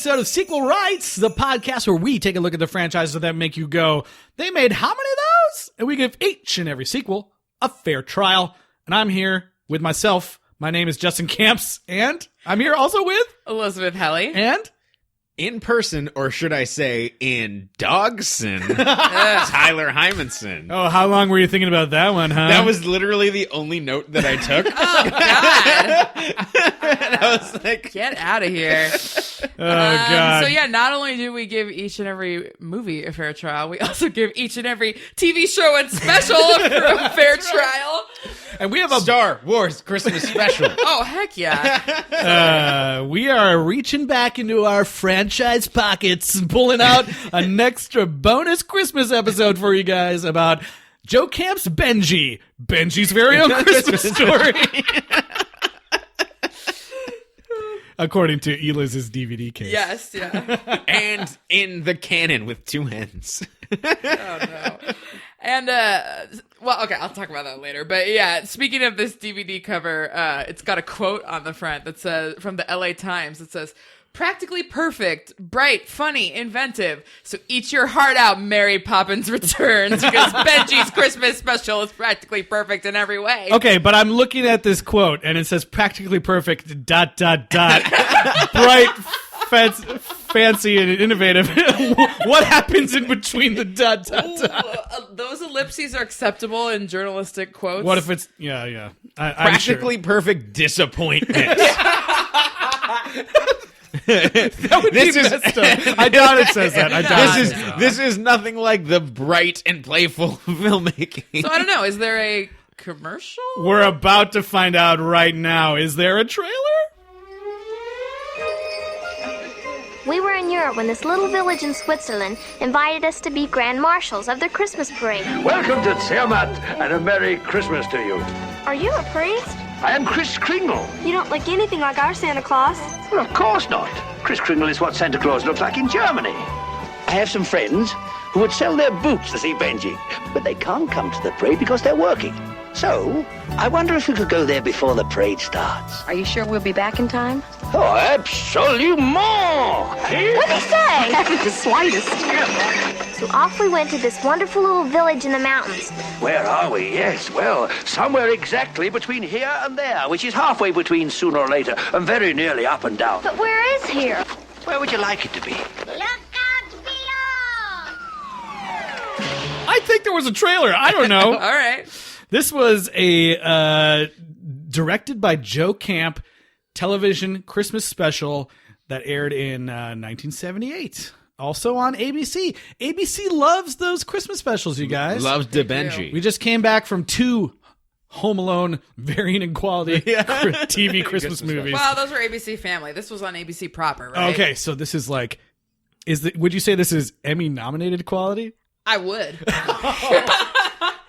episode of Sequel Rights, the podcast where we take a look at the franchises that make you go, they made how many of those? And we give each and every sequel a fair trial. And I'm here with myself. My name is Justin Camps, and I'm here also with Elizabeth Helly. And in person, or should I say in Dogson, Tyler Hymanson. oh, how long were you thinking about that one, huh? That was literally the only note that I took. Oh, God. And I was like, Get out of here. God. So, yeah, not only do we give each and every movie a fair trial, we also give each and every TV show and special a fair trial. And we have a Star Wars Christmas special. Oh, heck yeah. we are reaching back into our franchise pockets and pulling out an extra bonus Christmas episode for you guys about Joe Camp's Benji, Benji's very own Christmas story. According to Eliz's DVD case. Yes, yeah. And in the canon with two ends. Oh, no. And, well, okay, I'll talk about that later. But yeah, speaking of this DVD cover, it's got a quote on the front that says, from the LA Times, it says, "Practically perfect, bright, funny, inventive. So eat your heart out, Mary Poppins Returns, because Benji's Christmas special is practically perfect in every way." Okay, but I'm looking at this quote, and it says practically perfect, ... bright, fancy, and innovative. What happens in between the ... Those ellipses are acceptable in journalistic quotes. What if it's... Yeah. I'm Practically perfect disappointment. That would be messed up. I doubt it says that. This is nothing like the bright and playful filmmaking. So I don't know. Is there a commercial? We're about to find out right now. Is there a trailer? We were in Europe when this little village in Switzerland invited us to be grand marshals of their Christmas parade. Welcome to Zermatt and a Merry Christmas to you. Are you a priest? I am Chris Kringle. You don't look anything like our Santa Claus. Well, of course not. Chris Kringle is what Santa Claus looks like in Germany. I have some friends who would sell their boots to see Benji, but they can't come to the parade because they're working. So, I wonder if we could go there before the parade starts. Are you sure we'll be back in time? Oh, absolument! What'd he say? Haven't the slightest. So off we went to this wonderful little village in the mountains. Where are we? Yes, well, somewhere exactly between here and there, which is halfway between sooner or later, and very nearly up and down. But where is here? Where would you like it to be? Look out beyond! I think there was a trailer. I don't know. All right. This was a directed by Joe Camp television Christmas special that aired in 1978. Also on ABC. ABC loves those Christmas specials, you guys. Loves the Benji. We just came back from 2 Home Alone varying in quality TV Christmas movies. Well, those were ABC Family. This was on ABC proper, right? Okay, so this is like, would you say this is Emmy nominated quality? I would.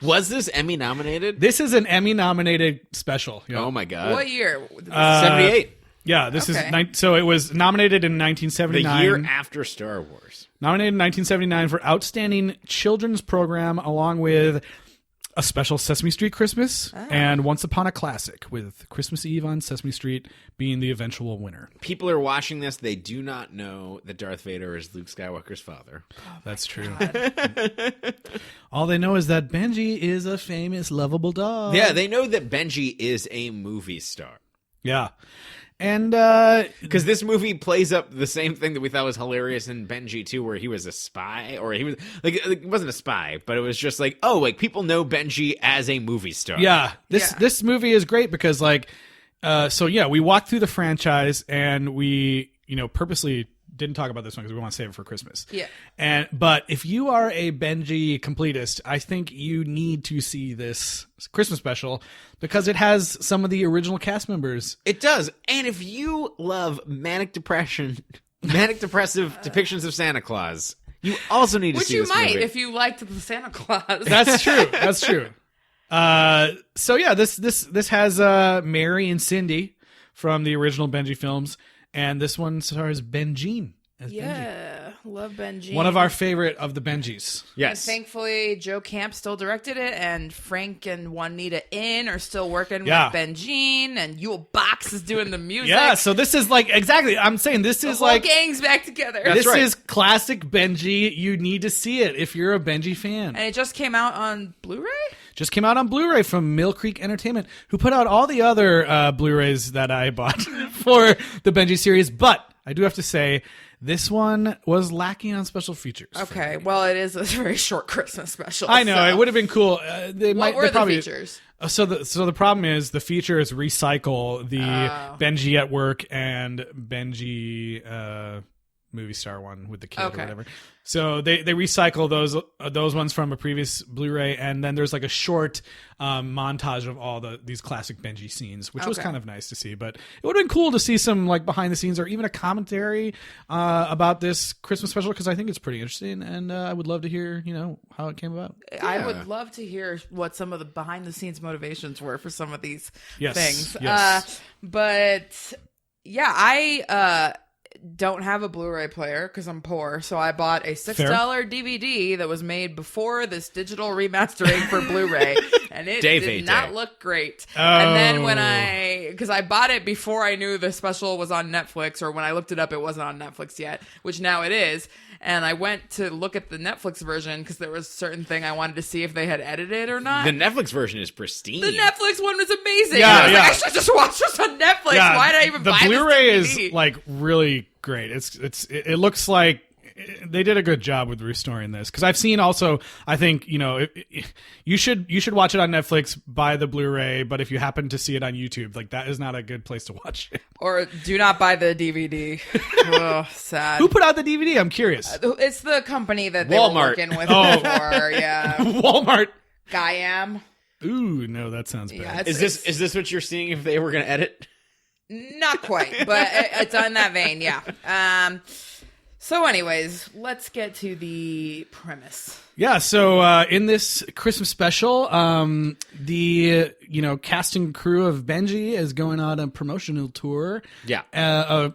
Was this Emmy nominated? This is an Emmy nominated special. Yeah. Oh my god. What year? 78. Yeah, this Okay. is so it was nominated in The 1979. year after Star Wars. Nominated in 1979 for Outstanding Children's Program, along with a special Sesame Street Christmas and Once Upon a Classic, with Christmas Eve on Sesame Street being the eventual winner. People are watching this. They do not know that Darth Vader is Luke Skywalker's father. That's true. All they know is that Benji is a famous, lovable dog. Yeah, they know that Benji is a movie star. Yeah. And Because this movie plays up the same thing that we thought was hilarious in Benji 2, where he was a spy, or he was like it wasn't a spy, but it was just like, oh, like people know Benji as a movie star. yeah, this movie is great because like, we walked through the franchise and we, purposely didn't talk about this one because we want to save it for Christmas. Yeah. But if you are a Benji completist, I think you need to see this Christmas special because it has some of the original cast members. It does. And if you love manic depressive depictions of Santa Claus, you also need to Which see you this might movie. if you liked the Santa Claus. That's true. That's true. This has Mary and Cindy from the original Benji films, and this one stars Ben Jean as Benji. Yeah, love Benji. One of our favorite of the Benjis. And Yes. thankfully, Joe Camp still directed it, and Frank and Juanita In are still working Yeah. with Benjine, and Yul Box is doing the music. Yeah, so this is like, exactly, I'm saying this the is whole like, gang's back together. this right. is classic Benji. You need to see it if you're a Benji fan. And it just came out on Blu-ray? Just came out on Blu-ray from Mill Creek Entertainment, who put out all the other Blu-rays that I bought for the Benji series. But I do have to say, this one was lacking on special features. Okay, well, it is a very short Christmas special. I know, so. it would have been cool. What were the features? So the problem is the features recycle the Benji at Work and Benji movie star one with the kid Okay. or whatever. So they recycle those ones from a previous Blu-ray, and then there's like a short montage of all these classic Benji scenes, which was Okay. kind of nice to see. But it would have been cool to see some like behind the scenes or even a commentary about this Christmas special, because I think it's pretty interesting, and I would love to hear how it came about. I would love to hear what some of the behind-the-scenes motivations were for some of these Yes, things. yes. But yeah, I don't have a Blu-ray player because I'm poor, so I bought a $6 DVD that was made before this digital remastering for Blu-ray, and it Dave did ate not it. look great. And then when Oh. because I bought it before I knew the special was on Netflix, or when I looked it up, it wasn't on Netflix yet, which now it is. And I went to look at the Netflix version because there was a certain thing I wanted to see if they had edited or not. The Netflix version is pristine. The Netflix one was amazing. Yeah, I was like, yeah. I should just watch this on Netflix. Why did I even the buy Blu-ray this DVD? is like really great. It looks like they did a good job with restoring this, because I've seen also, I think you should watch it on Netflix, buy the Blu-ray, but if you happen to see it on YouTube, like that is not a good place to watch it. Or do not buy the DVD. Oh, sad. Who put out the DVD? I'm curious. It's the company that they Walmart. were working with Oh. before. Yeah, Walmart. Gaiam. Ooh, no, that sounds bad. Yeah, Is this what you're seeing if they were going to edit? Not quite, but it's on that vein, yeah. So anyways, let's get to the premise. Yeah, so in this Christmas special, the cast and crew of Benji is going on a promotional tour. Yeah.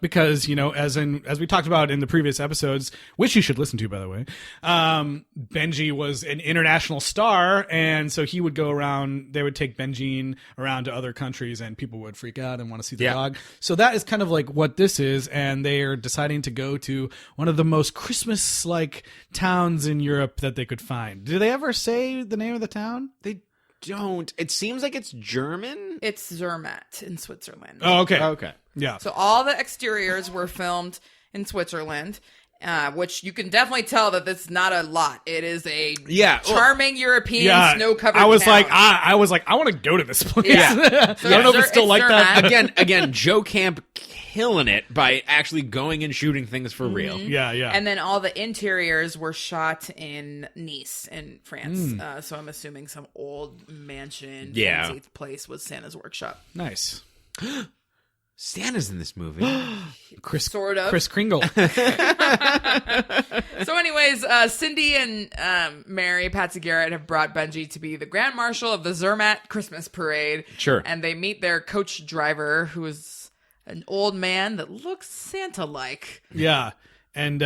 Because as we talked about in the previous episodes, which you should listen to, by the way, Benji was an international star, and so he would go around. They would take Benjine around to other countries, and people would freak out and want to see the Yeah. dog. So that is kind of like what this is, and they are deciding to go to one of the most Christmas-like towns in Europe that they could find. Do they ever say the name of the town? They don't. It seems like it's German. It's Zermatt in Switzerland. Oh, okay. Okay. Yeah. So all the exteriors were filmed in Switzerland, which you can definitely tell that it's not a lot. It is a charming European snow-covered I was town. like, I want to go to this place. Yeah. So I don't know if it's Zer- still it's like that. Zermatt. Again, Joe Camp killing it by actually going and shooting things for real. Yeah, yeah. And then all the interiors were shot in Nice, in France. So I'm assuming some old mansion, Yeah. fancy place was Santa's workshop. Nice. Santa's in this movie. Sort of. Chris Kringle. So anyways, Cindy and Mary, Patsy Garrett, have brought Benji to be the Grand Marshal of the Zermatt Christmas Parade. Sure. And they meet their coach driver, who is an old man that looks Santa-like. Yeah. And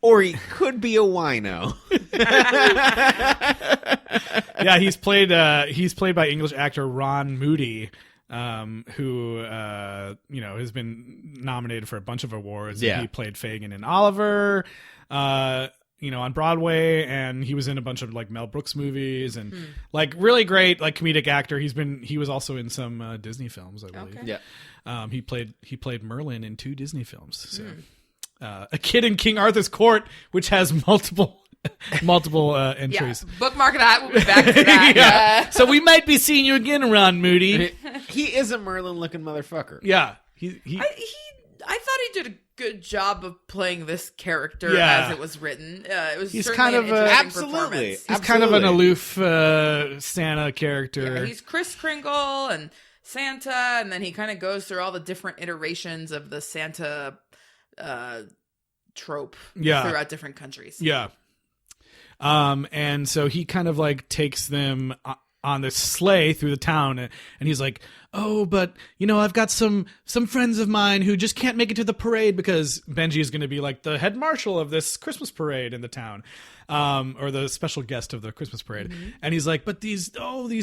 Or he could be a wino. yeah, he's played by English actor Ron Moody, who has been nominated for a bunch of awards. Yeah. He played Fagin in Oliver, on Broadway, and he was in a bunch of like Mel Brooks movies, and like really great like comedic actor. He was also in some Disney films, I believe. Okay. Yeah. He played Merlin in 2 Disney films. So A Kid in King Arthur's Court, which has multiple Yeah, entries. bookmark that. We'll be back to that. Yeah. So we might be seeing you again, Ron Moody. He is a Merlin looking motherfucker. Yeah. I thought he did a good job of playing this character Yeah. as it was written. It was He's certainly kind of an interesting absolutely. performance. He's kind of an Absolutely. aloof Santa character. Yeah, he's Kris Kringle and Santa, and then he kind of goes through all the different iterations of the Santa trope throughout different countries. Yeah. And so he kind of like takes them on this sleigh through the town, and he's like, oh, but I've got some friends of mine who just can't make it to the parade because Benji is going to be like the head marshal of this Christmas parade in the town. Or the special guest of the Christmas parade. Mm-hmm. And he's like, but these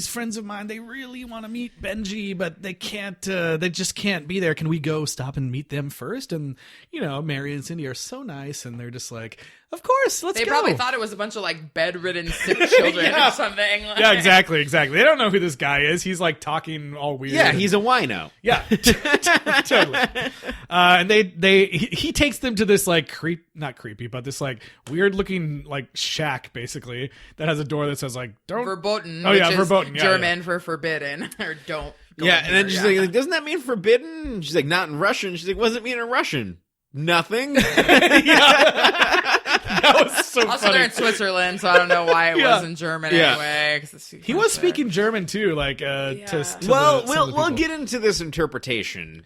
friends of mine, they really want to meet Benji, but they can't, they just can't be there. Can we go stop and meet them first? And, Mary and Cindy are so nice. And they're just like, of course, let's They go. probably thought it was a bunch of like bedridden sick children Yeah. or something. Like, Yeah, exactly. They don't know who this guy is. He's like talking all weird. Yeah, he's a wino. Yeah, totally. And he takes them to this like not creepy, but this like weird looking like shack basically that has a door that says like don't. Verboten. Oh, yeah, which is verboten, yeah, German for forbidden or don't. Go Yeah, in and then here. she's like, doesn't that mean forbidden? And she's like, not in Russian. She's like, what does it mean in Russian? Nothing. That was so Also, funny. they're in Switzerland, so I don't know why it Yeah. was in German Yeah. anyway. 'Cause it's He was speaking German too, like to Well, some of the we'll people. get into this interpretation.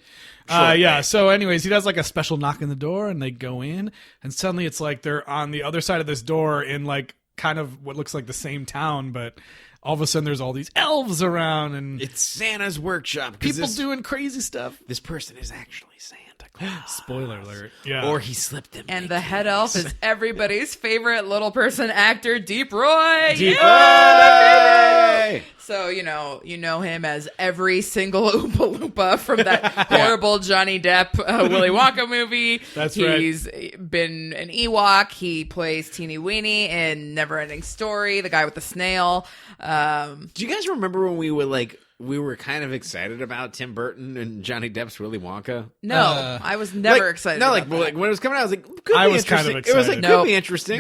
Yeah. So, anyways, he does like a special knock on the door, and they go in, and suddenly it's like they're on the other side of this door in like kind of what looks like the same town, but all of a sudden there's all these elves around and It's Santa's workshop. 'Cause people doing crazy stuff. This person is actually Santa Claus. Spoiler alert. Yeah. Or he slipped them. And the head elf is everybody's favorite little person actor, Deep Roy. Deep Hey! So, you know him as every single Oompa Loompa from that horrible Johnny Depp Willy Wonka movie. That's right. He's been an Ewok. He plays Teeny Weeny in Neverending Story, the guy with the snail. Do you guys remember when we were kind of excited about Tim Burton and Johnny Depp's Willy Wonka? No, I was never excited No, about that. when it was coming out, I was like, could I be was kind of interesting. It was like, excited. could Nope. be interesting.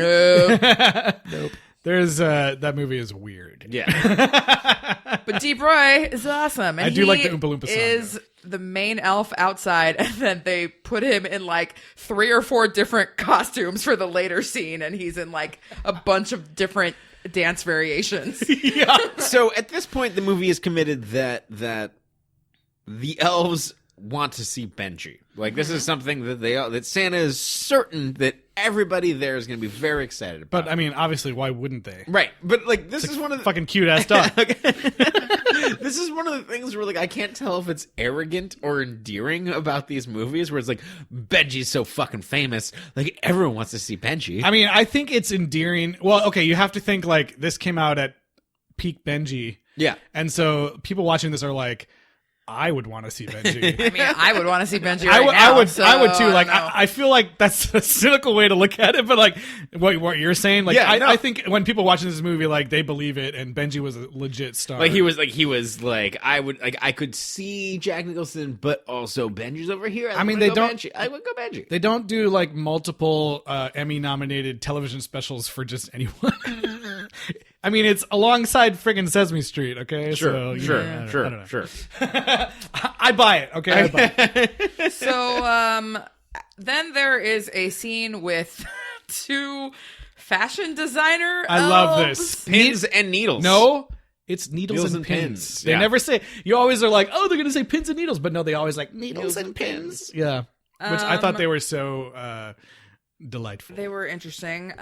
No. There's that movie is weird. Yeah. But Deep Roy is awesome. And I do like he the Oompa Loompa song, is the main elf outside, and then they put him in like 3 or 4 different costumes for the later scene, and he's in like a bunch of different dance variations. So at this point, the movie is committed that the elves want to see Benji. Like, this is something that Santa is certain that everybody there is going to be very excited about. But I mean, obviously, why wouldn't they? Right, but like this is one of the Fucking cute ass dog. this is one of the things where like I can't tell if it's arrogant or endearing about these movies where it's like Benji's so fucking famous, like everyone wants to see Benji. I mean, I think it's endearing. Well, okay, you have to think like this came out at peak Benji. Yeah. And so people watching this are like, I would want to see Benji. I mean, I would want to see Benji I right would, now. I would, so I would too. don't Like, know. I feel like that's a cynical way to look at it, but like what you're saying, like, Yeah, no. I think when people watching this movie, like, they believe it, and Benji was a legit star. Like he was like I could see Jack Nicholson, but also Benji's over here. I mean, would they go don't- Benji. I would go Benji. They don't do like multiple Emmy-nominated television specials for just anyone. I mean, it's alongside friggin' Sesame Street. Okay, so, you know, I don't know. Sure. I buy it. Okay, I buy it. So, then there is a scene with 2 fashion designer I love elves. this. Pins and needles. No, it's needles, Needles and and pins. pins, They yeah. never say. You always are like, oh, they're gonna say pins and needles, but no, they always like needles and pins. Yeah, which I thought they were so delightful. They were interesting.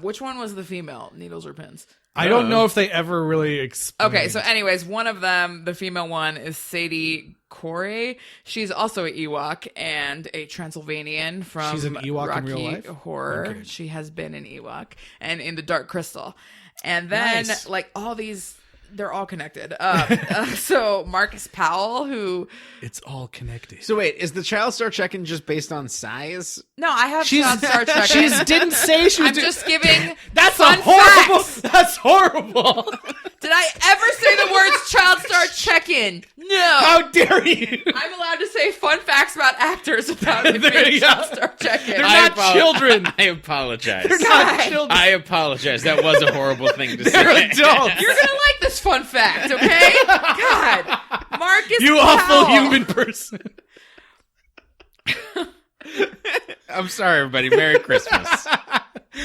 Which one was the female? Needles or pins? I don't know if they ever really explained. Okay, so anyways, one of them, the female one, is Sadie Corey. She's also an Ewok and a Transylvanian from She's an Ewok in Rocky real life? Horror. Okay. She has been an Ewok and in the Dark Crystal. And then, Nice. like, all these... They're all connected. So Marcus Powell, who... it's all connected. So wait, is the child star check-in just based on size? No, I have Child Star Trek. She didn't say she was. I'm just giving That's fun a horrible. facts. That's horrible. Did I ever say the words Child Star Check-In? No. How dare you? I'm allowed to say fun facts about actors without it There being you Child go. Star Check-In. They're not children. I apologize. They're not children. I apologize. That was a horrible thing to They're say. adults. You're gonna like this fun fact, okay? God, Marcus You Powell. awful human person. I'm sorry, everybody. Merry Christmas.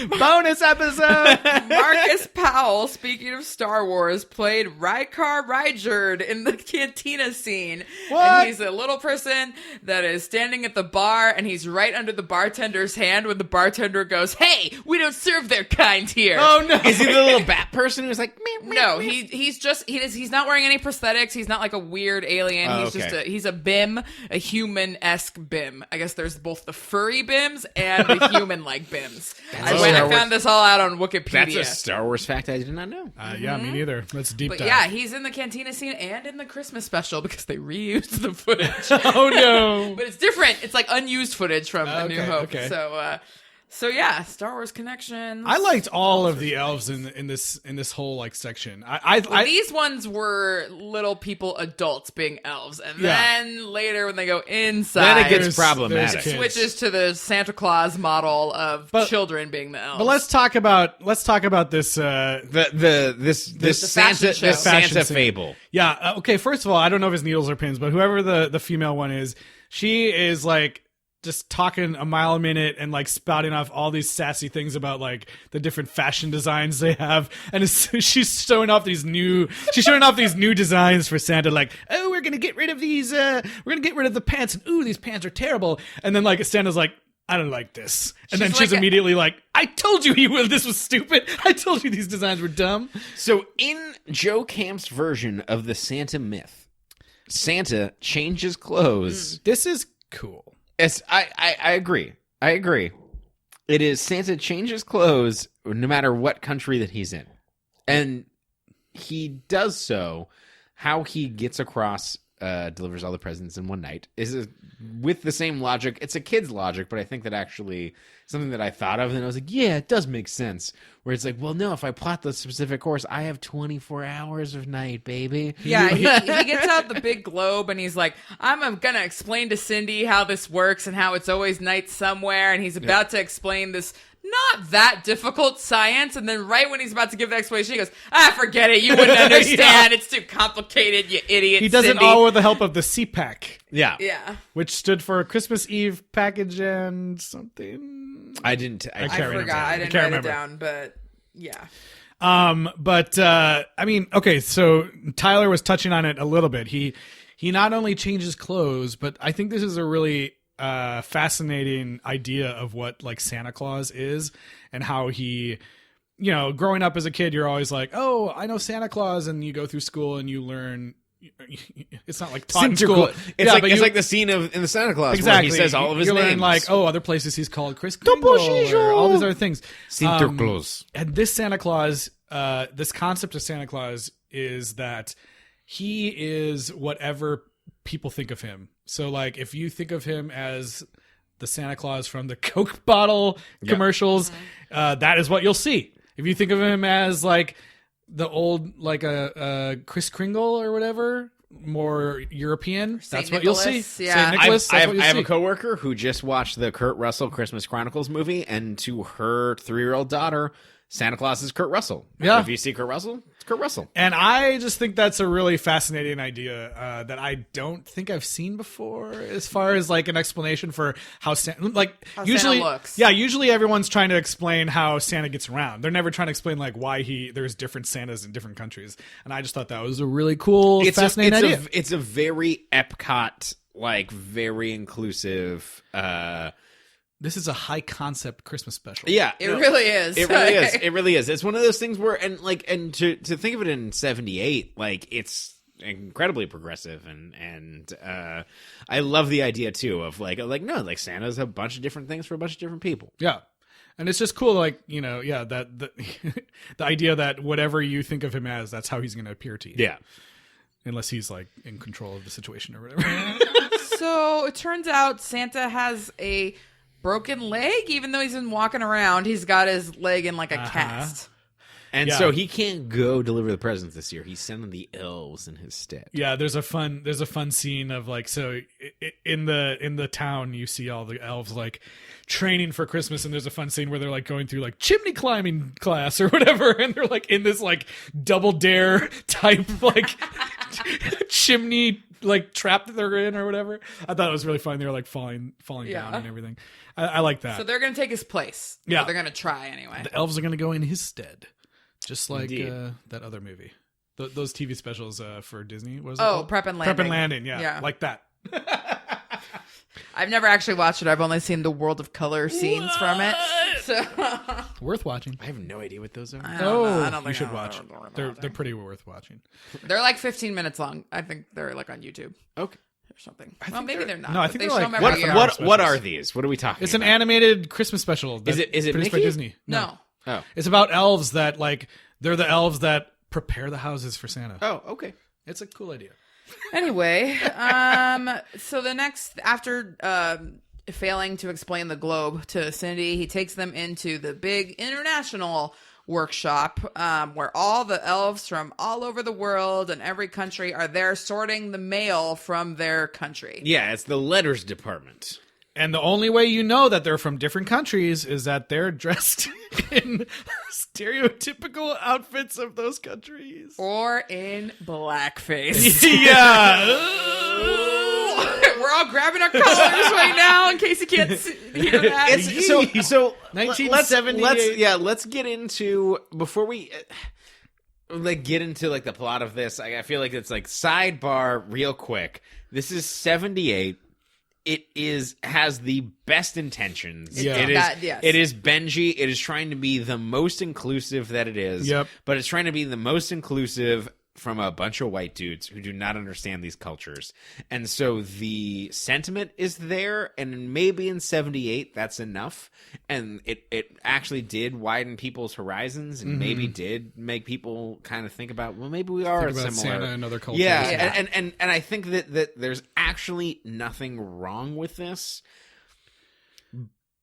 Bonus episode. Marcus Powell, speaking of Star Wars, played Rykar Ryjerd in the cantina scene. What? And he's a little person that is standing at the bar, and he's right under the bartender's hand when the bartender goes, "Hey, we don't serve their kind here." Oh no. Is he the little bat person who's like, meow, meow, No, meow? he's not wearing any prosthetics. He's not like a weird alien. Oh, He's just okay. he's a BIM, a human-esque BIM. I guess there's both the furry BIMs and the human-like BIMs. I found this all out on Wikipedia. That's a Star Wars fact I did not know. Yeah, me neither. Let's deep But dive. yeah, he's in the cantina scene and in the Christmas special because they reused the footage. Oh no. But it's different. It's like unused footage from A New Okay, Hope. okay. So yeah, Star Wars connections. I liked all of the elves in this whole like section. I These ones were little people, adults being elves, and Yeah. then later when they go inside, Then it gets There's problematic. kids. switches to the Santa Claus model of But- children being the elves. But let's talk about this. This fashion Santa show. this Fashion Santa scene. fable. Yeah. Okay. First of all, I don't know if it's needles or pins, but whoever the female one is, she is like just talking a mile a minute and like spouting off all these sassy things about like the different fashion designs they have, and she's showing off these new designs for Santa. Like, oh, we're gonna get rid of these. We're gonna get rid of the pants, and ooh, these pants are terrible. And then like Santa's like, I don't like this. And then She's she's like immediately like, I told you this was stupid. I told you these designs were dumb. So in Joe Camp's version of the Santa myth, Santa changes clothes. This is cool. Yes, I agree. I agree. It is Santa changes clothes no matter what country that he's in. And he does so. How he gets across, delivers all the presents in one night is with the same logic. It's a kid's logic, but I think that actually something that I thought of and I was like, yeah, it does make sense. Where it's like, well, no, if I plot the specific course, I have 24 hours of night, baby. Yeah, he gets out the big globe and he's like, I'm gonna explain to Cindy how this works and how it's always night somewhere, and he's about to explain this not that difficult science, and then right when he's about to give the explanation, he goes, forget it, you wouldn't understand, it's too complicated, you idiot. He does Cindy. it all with the help of the CPAC, Yeah. Yeah. which stood for Christmas Eve package and something. I didn't. I can't I remember. forgot, I I didn't can't write remember. it down, but yeah. But I mean, okay, so Tyler was touching on it a little bit. He not only changes clothes, but I think this is a really fascinating idea of what like Santa Claus is and how he, you know, growing up as a kid, you're always like, oh, I know Santa Claus, and you go through school and you learn. It's not like taught in school. It's but it's you- like the scene in the Santa Claus exactly. where he says all of his you names. learn like, oh, other places he's called Chris Kringle or all these other things. Santa Claus. And this Santa Claus, this concept of Santa Claus is that he is whatever people think of him. So like if you think of him as the Santa Claus from the Coke bottle commercials, that is what you'll see. If you think of him as like the old, like a Chris Kringle or whatever, more European, that's what you'll see. Nicholas, yeah. Saint Nicholas, I that's have, what you'll I have see. a coworker who just watched the Kurt Russell Christmas Chronicles movie, and to her 3-year-old daughter, Santa Claus is Kurt Russell. Yeah. If you see Kurt Russell, it's Kurt Russell. And I just think that's a really fascinating idea that I don't think I've seen before, as far as like an explanation for how Santa, usually looks. Yeah, usually everyone's trying to explain how Santa gets around. They're never trying to explain like why there's different Santas in different countries. And I just thought that was a really cool, fascinating idea. It's a very Epcot, like very inclusive. This is a high concept Christmas special. Yeah, It really is. It really is. It really is. It's one of those things where, and to think of it in '78, like it's incredibly progressive, and I love the idea too of like Santa's a bunch of different things for a bunch of different people. Yeah. And it's just cool, like, you know, yeah, that the idea that whatever you think of him as, that's how he's going to appear to you. Yeah. Unless he's like in control of the situation or whatever. So it turns out Santa has a broken leg, even though he's been walking around. He's got his leg in like a cast. And Yeah. so he can't go deliver the presents this year. He's sending the elves in his stead. Yeah, there's a fun scene of like, so in the town you see all the elves like training for Christmas, and there's a fun scene where they're like going through like chimney climbing class or whatever, and they're like in this like double dare type like chimney like trap that they're in or whatever. I thought it was really fun. They were like falling down and everything. I like that. So they're going to take his place. Yeah. Or they're going to try anyway. The elves are going to go in his stead, just like Indeed. that other movie. Those TV specials for Disney. What was it Oh, called? Prep and Landing. Prep and Landing. Yeah, Yeah. like that. I've never actually watched it. I've only seen the World of Color scenes from it. So Worth watching. I have no idea what those are. I don't know. I don't you think should I watch. don't know. They're pretty worth watching. They're like 15 minutes long. I think they're like on YouTube Okay. or something. Well, maybe they're not. No, I but think they they're show like- them What- every year. what- What are these? What are we talking It's an about? animated Christmas special. Is it produced by Mickey? Disney? No. Oh. It's about elves that like they're the elves that prepare the houses for Santa. Oh, okay. It's a cool idea. Anyway, so the next, after failing to explain the globe to Cindy, he takes them into the big international workshop where all the elves from all over the world and every country are there sorting the mail from their country. Yeah, it's the letters department. And the only way you know that they're from different countries is that they're dressed in stereotypical outfits of those countries. Or in blackface. Yeah. We're all grabbing our collars right now in case you can't hear that. It's so 1978. let's get into before we like get into like the plot of this. I feel like it's like sidebar real quick. This is 78. It has the best intentions. Yeah. Yes. It is Benji. It is trying to be the most inclusive that it is. Yep. But it's trying to be the most inclusive from a bunch of white dudes who do not understand these cultures. And so the sentiment is there, and maybe in 78 that's enough. And it actually did widen people's horizons and maybe did make people kind of think about, well, maybe we are Think about similar. Santa and other cultures. Yeah, Yeah. And I think that there's actually nothing wrong with this.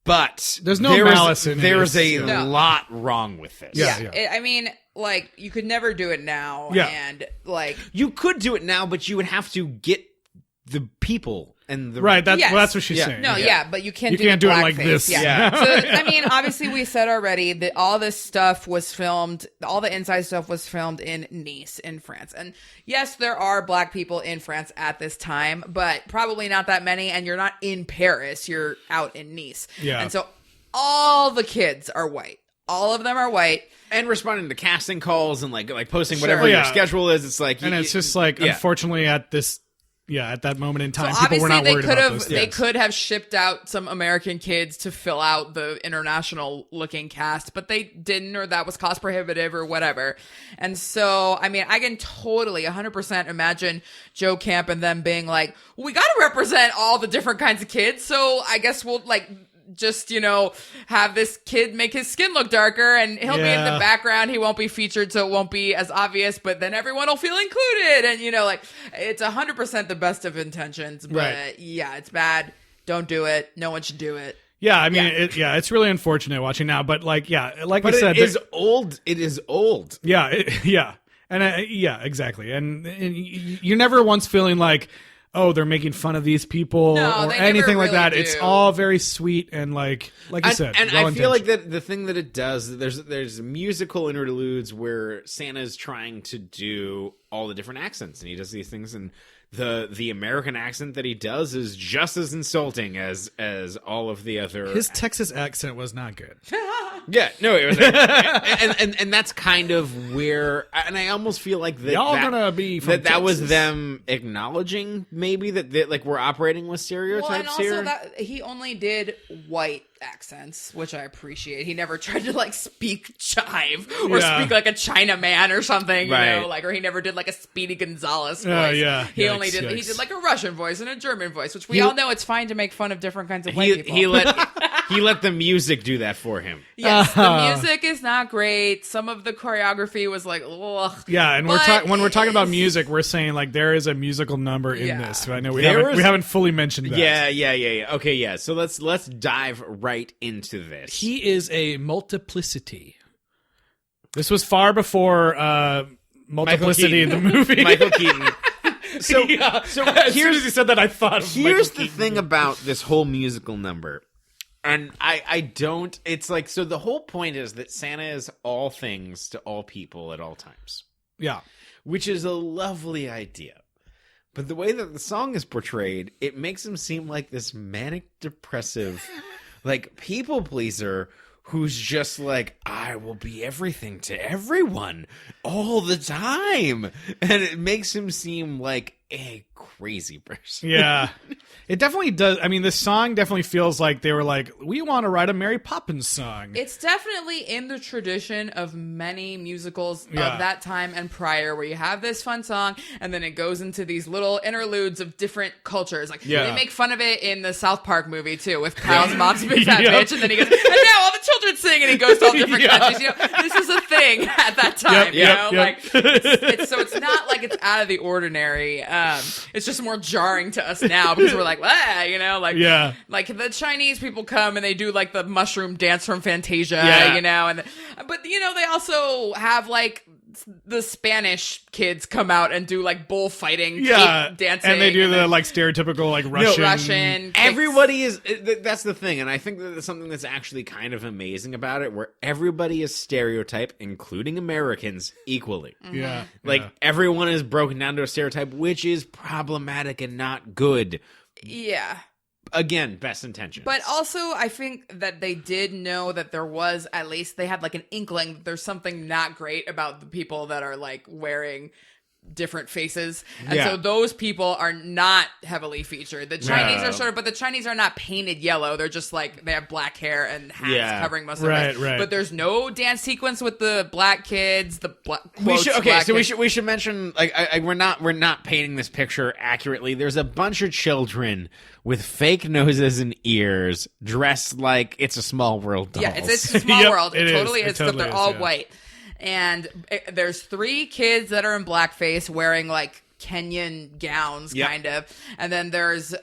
But There's no malice in it. there is a No. lot wrong with this. Yeah. I mean, like, you could never do it now. Yeah. And, like, You could do it now, but you would have to get the people and the Right, that's Yes. well, that's what she's Yeah. saying. no, yeah, but you can't You do can't the do it like blackface. this. Yeah. Yeah. So, I mean, obviously, we said already that all this stuff was filmed, all the inside stuff was filmed in Nice, in France. And yes, there are black people in France at this time, but probably not that many. And you're not in Paris, you're out in Nice. Yeah. And so all the kids are white. All of them are white. and responding to casting calls and like posting Sure. whatever Yeah. your schedule is. It's like And it's just like, yeah. unfortunately, at that moment in time, So people were obviously not they worried could about have those they things. could have shipped out some American kids to fill out the international looking cast, but they didn't, or that was cost prohibitive or whatever. And so, I mean, I can totally 100% imagine Joe Camp and them being like, we got to represent all the different kinds of kids, so I guess we'll like just, you know, have this kid make his skin look darker and he'll be in Yeah. the background. He won't be featured, so it won't be as obvious, but then everyone will feel included. And, you know, like, it's 100% the best of intentions, but Right. yeah, it's bad. Don't do it. No one should do it. Yeah, I mean, it's really unfortunate watching now, but like, yeah, like But I said, it is old. It is old. yeah, yeah, and yeah, exactly, and you're never once feeling like, oh, they're making fun of these people No, or they never anything like really that. do. It's all very sweet and like you said, and I feel well-intentioned. like that the thing that it does, there's musical interludes where Santa's trying to do all the different accents, and he does these things, and the American accent that he does is just as insulting as all of the other. his Texas accent was not good. Yeah, no, it was, and that's kind of where, and I almost feel like that Y'all that, gonna be from that was Texas. them acknowledging maybe that like we're operating with stereotypes Well, and also here. that he only did white accents, which I appreciate. He never tried to like speak chive or Yeah. speak like a Chinaman or something, you Right. know, like, or he never did like a Speedy Gonzalez voice. Yeah. He Yikes, only did he yikes. did like a Russian voice and a German voice, which we He- all know it's fine to make fun of different kinds of white people. he let the music do that for him. Yes, the music is not great. Some of the choreography was like, ugh. Yeah, and But when we're talking about it's- music, we're saying like there is a musical number in Yeah. this. I know we There is- haven't fully mentioned that. Yeah. Okay, yeah. So let's dive right into this. He is a multiplicity. This was far before multiplicity in the movie. Michael Keaton. So as soon as here's he said that, I thought of here's Michael the thing about this whole musical number. And I don't, it's like, so the whole point is that Santa is all things to all people at all times, Yeah. which is a lovely idea. But the way that the song is portrayed, it makes him seem like this manic depressive, like people pleaser who's just like, I will be everything to everyone all the time. And it makes him seem like a crazy person. Yeah. It definitely does. I mean, this song definitely feels like they were like, we want to write a Mary Poppins song. It's definitely in the tradition of many musicals Yeah. of that time and prior, where you have this fun song and then it goes into these little interludes of different cultures. Like Yeah. they make fun of it in the South Park movie too, with Kyle's mom's a big fat Yep. bitch, and then he goes, and now all the children sing, and he goes to all different Yeah. countries. You know, this is a thing at that time. You know, like so it's not like it's out of the ordinary. It's just more jarring to us now because we're like, you know, like Yeah. like the Chinese people come and they do like the mushroom dance from Fantasia, Yeah. you know, but you know they also have like the Spanish kids come out and do like bullfighting, Yeah. cape dancing, And they do the then like stereotypical like Russian. Russian. kicks. Everybody is, that's the thing. And I think that there's something that's actually kind of amazing about it, where everybody is stereotyped, including Americans, equally. Yeah. Like yeah. everyone is broken down to a stereotype, which is problematic and not good. Yeah. Again, best intentions. But also, I think that they did know that there was, at least they had like an inkling that there's something not great about the people that are like wearing different faces. And Yeah. so those people are not heavily featured. The Chinese No. are sort of, but the Chinese are not painted yellow. They're just like, they have black hair and hats Yeah. covering most of Right, their face. right. But there's no dance sequence with the black kids, the black we should black kids. we should mention, like, we're not painting this picture accurately. There's a bunch of children with fake noses and ears dressed like It's a Small World dolls. Yeah, it's a small Yep, world. It it is. totally It is. Except totally they're is, all yeah. white. And there's 3 kids that are in blackface wearing like Kenyan gowns, Yep. kind of. And then there's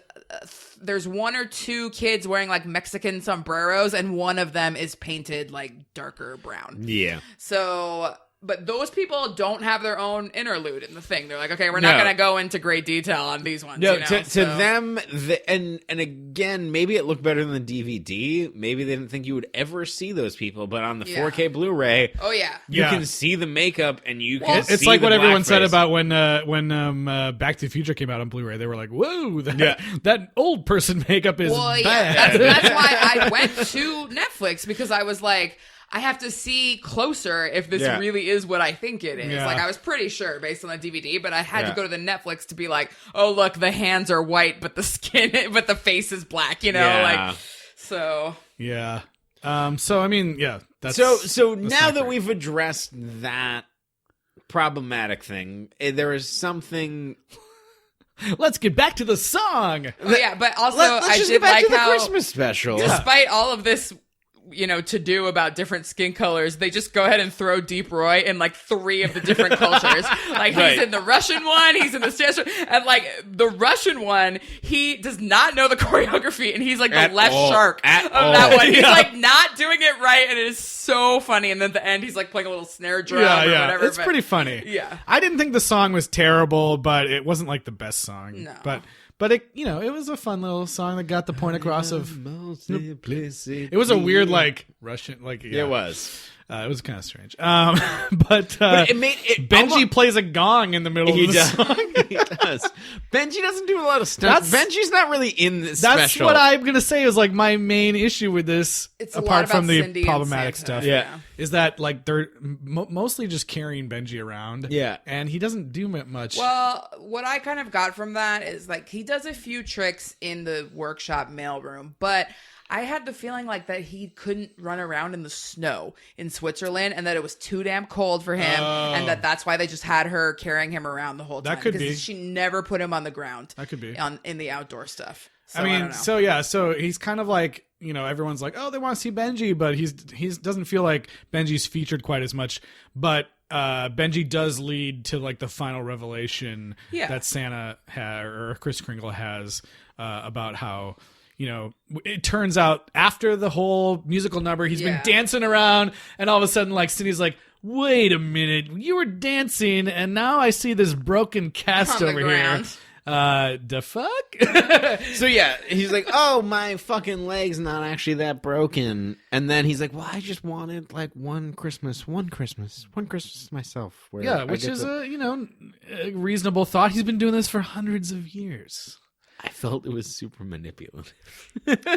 1 or 2 kids wearing like Mexican sombreros, and one of them is painted like darker brown. Yeah. So, but those people don't have their own interlude in the thing. They're like, okay, we're not No. going to go into great detail on these ones. No, you know? to So- them, and again, maybe it looked better than the DVD. Maybe they didn't think you would ever see those people, but on the Yeah. 4K Bluray, Oh yeah. you Yeah. can see the makeup and you Well, can see It's like the what everyone said blackface. about when Back to the Future came out on Blu-ray. They were like, "Whoa, that old person makeup is Well, bad." yeah, that's why I went to Netflix, because I was like, I have to see closer if this Yeah. really is what I think it is. Yeah. Like, I was pretty sure based on the DVD, but I had Yeah. to go to the Netflix to be like, oh, look, the hands are white, but the skin, but the face is black, you know? Yeah. Like, so. Yeah. So I mean, yeah. That's So that's now not that great. we've addressed that problematic thing, there is something. Let's get back to the song. Oh, yeah, but also, Let's I just did get back like to the how, Christmas special. despite all of this, you know, to do about different skin colors, they just go ahead and throw Deep Roy in like 3 of the different cultures. Like, Right. he's in the Russian one, he's in the Spanish one, and like the Russian one, he does not know the choreography, and he's like the At left all. shark At of all. that one. He's Yeah. like not doing it right, and it is so funny. And then at the end, he's like playing a little snare drum Yeah, or yeah. whatever. It's but- pretty funny. Yeah. I didn't think the song was terrible, but it wasn't like the best song. No. But it, you know, it was a fun little song that got the point across of. Multiplicity. It was a weird like Russian like. Yeah. It was. It was kind of strange. But It made it. Benji plays a gong in the middle He of the does. song. He does. Benji doesn't do a lot of stuff. Benji's not really in this That's special. what I'm gonna say is like my main issue with this, It's a lot apart about from the Cindy and problematic Santa. stuff. Yeah. Is that like they're mostly just carrying Benji around. Yeah. and he doesn't do much. Well, what I kind of got from that is like he does a few tricks in the workshop mailroom, but I had the feeling like that he couldn't run around in the snow in Switzerland, and that it was too damn cold for him, and that's why they just had her carrying him around the whole time. That could because be. She never put him on the ground. That could be. In the outdoor stuff. So, I don't mean, know. so he's kind of like, you know, everyone's like, oh, they want to see Benji, but he's doesn't feel like Benji's featured quite as much. But Benji does lead to like the final revelation Yeah. that Santa or Kris Kringle has about how, you know, it turns out after the whole musical number, he's been Yeah. dancing around, and all of a sudden, like, Cindy's like, wait a minute, you were dancing, and now I see this broken cast On the over here. ground. The fuck? So yeah, he's like, "Oh, my fucking leg's not actually that broken." And then he's like, "Well, I just wanted like one Christmas myself." Where Yeah, I which get is to- a reasonable thought. He's been doing this for hundreds of years. I felt it was super manipulative.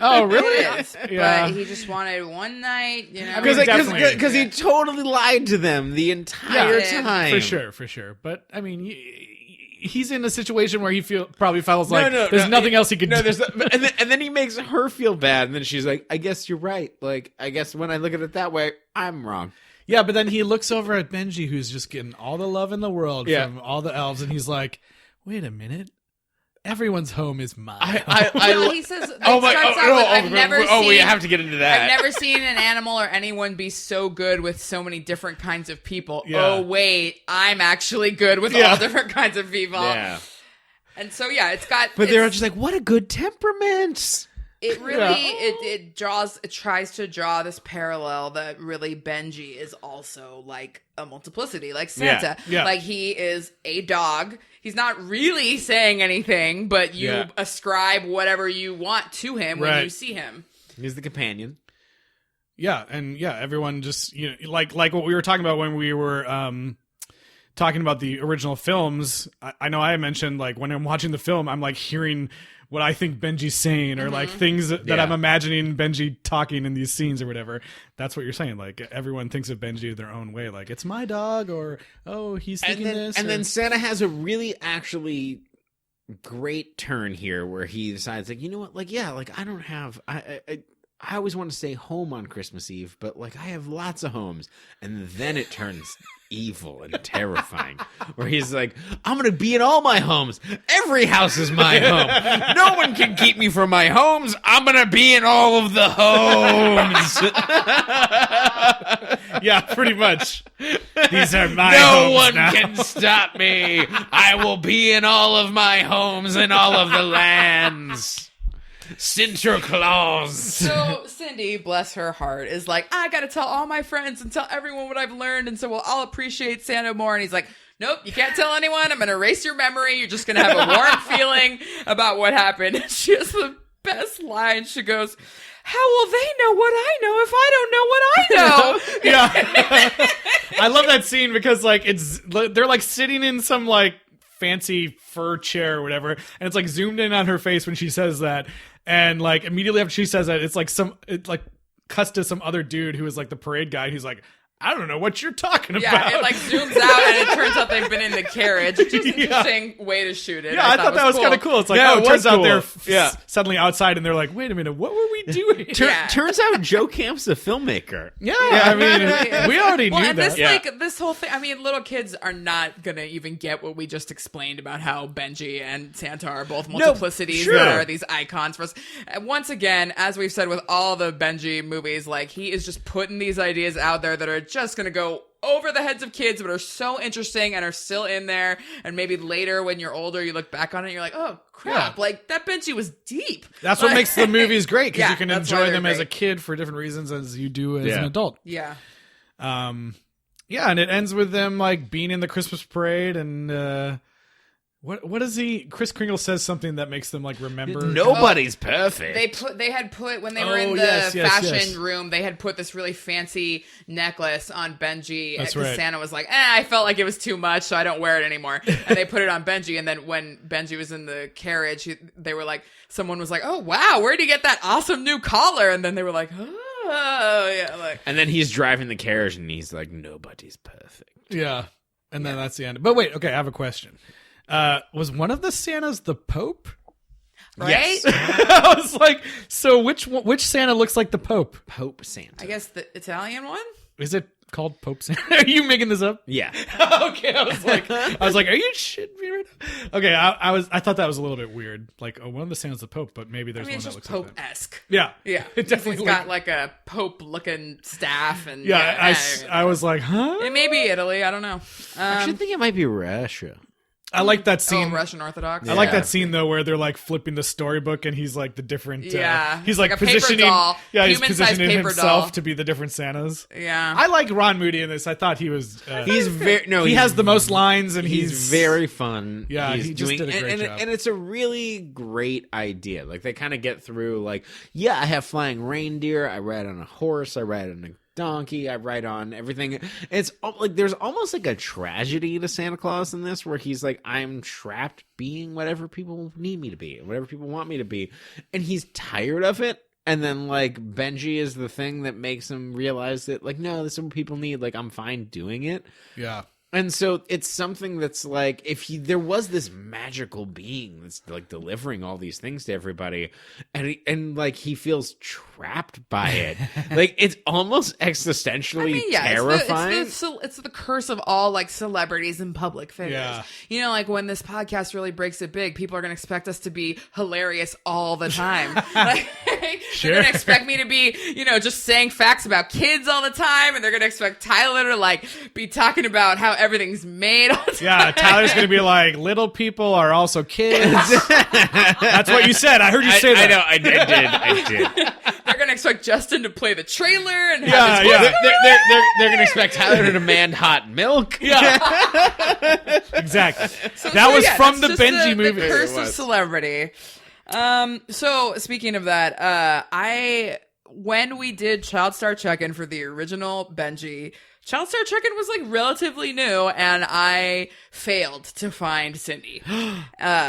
Oh, really? It is, Yeah. but he just wanted one night, you know. Definitely. He totally lied to them the entire Yeah. time. For sure. But I mean, he's in a situation where he probably feels like there's nothing else he could do. There's and then he makes her feel bad, and then she's like, "I guess you're right. Like, I guess when I look at it that way, I'm wrong." Yeah, but then he looks over at Benji, who's just getting all the love in the world Yeah. from all the elves, and he's like, "Wait a minute, everyone's home is mine." Well, he says, I've never seen. we have to get into that. I've never seen an animal or anyone be so good with so many different kinds of people. Yeah. Oh wait, I'm actually good with Yeah. all different kinds of people. Yeah, And so yeah, it's got. but they're it's- just like, "What a good temperament." It really it tries to draw this parallel that really Benji is also like a multiplicity, like Santa. Yeah. Like he is a dog. He's not really saying anything, but you Yeah. ascribe whatever you want to him when Right. you see him. He's the companion. Yeah, and everyone just like what we were talking about when we were talking about the original films. I know I mentioned like when I'm watching the film, I'm like hearing what I think Benji's saying or like things that I'm imagining Benji talking in these scenes or whatever. That's what you're saying. Like everyone thinks of Benji their own way. Like it's my dog, or oh, he's thinking this. And or- then Santa has a really actually great turn here where he decides like, you know what, like, yeah, like I don't have I always want to stay home on Christmas Eve, but like I have lots of homes. And then it turns evil and terrifying where he's like, I'm gonna be in all my homes. Every house is my home. No one can keep me from my homes. I'm gonna be in all of the homes. yeah, pretty much. These are my No homes one now. can stop me. I will be in all of my homes and all of the lands. Sinterklaas. So Cindy, bless her heart, is like, I gotta tell all my friends and tell everyone what I've learned, and so we'll all appreciate Santa more. And he's like, nope, you can't tell anyone. I'm gonna erase your memory. You're just gonna have a warm feeling about what happened. And she has the best line. She goes, how will they know what I know if I don't know what I know? Yeah. I love that scene because like they're like sitting in some like fancy fur chair or whatever, and it's like zoomed in on her face when she says that, and like immediately after she says that, it's like cuts to some other dude who is like the parade guy, and he's like, I don't know what you're talking Yeah, about. it like zooms out and it turns out they've been in the carriage, which is an Yeah. interesting way to shoot it. Yeah, I thought that was kind of cool. It's like, Yeah, oh, it it turns was out cool. they're Yeah. suddenly outside, and they're like, wait a minute, what were we doing? Yeah. Turns out Joe Camp's a filmmaker. Yeah, I mean, we already Well, knew and that. this like this whole thing. I mean, little kids are not gonna even get what we just explained about how Benji and Santa are both multiplicities sure. that are these icons for us. And once again, as we've said with all the Benji movies, like he is just putting these ideas out there that are just gonna go over the heads of kids, but are so interesting and are still in there. And maybe later, when you're older, you look back on it, and you're like, oh crap, Yeah. like that Benji was deep. That's what Like- makes the movies great, because Yeah, you can that's why enjoy they're them as a great. kid for different reasons as you do as Yeah. an adult. Yeah. Yeah, and it ends with them like being in the Christmas parade, and what is he? Chris Kringle says something that makes them like remember. Nobody's perfect. They had put when they were Oh, in the yes, fashion yes. room, they had put this really fancy necklace on Benji. That's 'cause right. Santa was like, I felt like it was too much, so I don't wear it anymore. And they put it on Benji. And then when Benji was in the carriage, they were like, someone was like, oh wow, where'd he get that awesome new collar? And then they were like, oh yeah, like And then he's driving the carriage and he's like, nobody's perfect. Yeah, and then that's the end. But wait, okay, I have a question. Was one of the Santas the Pope? right. I was like, so which Santa looks like the Pope? Pope Santa. I guess the Italian one. Is it called Pope Santa? Are you making this up? Yeah. Okay, I was like, are you shitting me right now? Okay, I thought that was a little bit weird. Like, oh, one of the Santa's the Pope, but maybe I there's mean, one it's that just looks like that. Pope-esque. Yeah, Yeah, it definitely He's got like a Pope-looking staff, and I was like, huh? It may be Italy. I don't know. I actually think it might be Russia. I like that scene. Russian Orthodox. I like that scene though where they're like flipping the storybook and he's like the different. Yeah. He's like Like a paper positioning. doll. Yeah, he's Human-sized positioning paper himself doll. to be the different Santas. Yeah. I like Ron Moody in this. I thought he was. He's very no. he he's- has the most lines and He's very fun. Yeah, he's he just did a great job. and it's a really great idea. Like they kind of get through. Like, yeah, I have flying reindeer. I ride on a horse. I ride on a donkey. I ride on everything. It's like there's almost like a tragedy to Santa Claus in this, where he's like, I'm trapped being whatever people need me to be, whatever people want me to be, and he's tired of it. And then like Benji is the thing that makes him realize that like, no, this is what people need. Like, I'm fine doing it. Yeah. And so it's something that's like, if there was this magical being that's like delivering all these things to everybody, and like he feels trapped by it, like it's almost existentially terrifying. It's the curse of all like celebrities and public figures. Yeah. You know, like when this podcast really breaks it big, people are going to expect us to be hilarious all the time. Like, Sure. They're going to expect me to be, you know, just saying facts about kids all the time, and they're going to expect Tyler to like be talking about how everything's made all the time. Yeah, Tyler's gonna be like, little people are also kids. That's what you said. I heard you say that. I know, I did. They're going to expect Justin to play the trailer and have Yeah, his yeah. They're gonna expect Tyler to demand hot milk. Yeah, exactly. So that was yeah, from that's the just Benji movie. The curse It of was. celebrity. So speaking of that, when we did Child Star Check-In for the original Benji, Child Star Check-In was like relatively new, and I failed to find Cindy,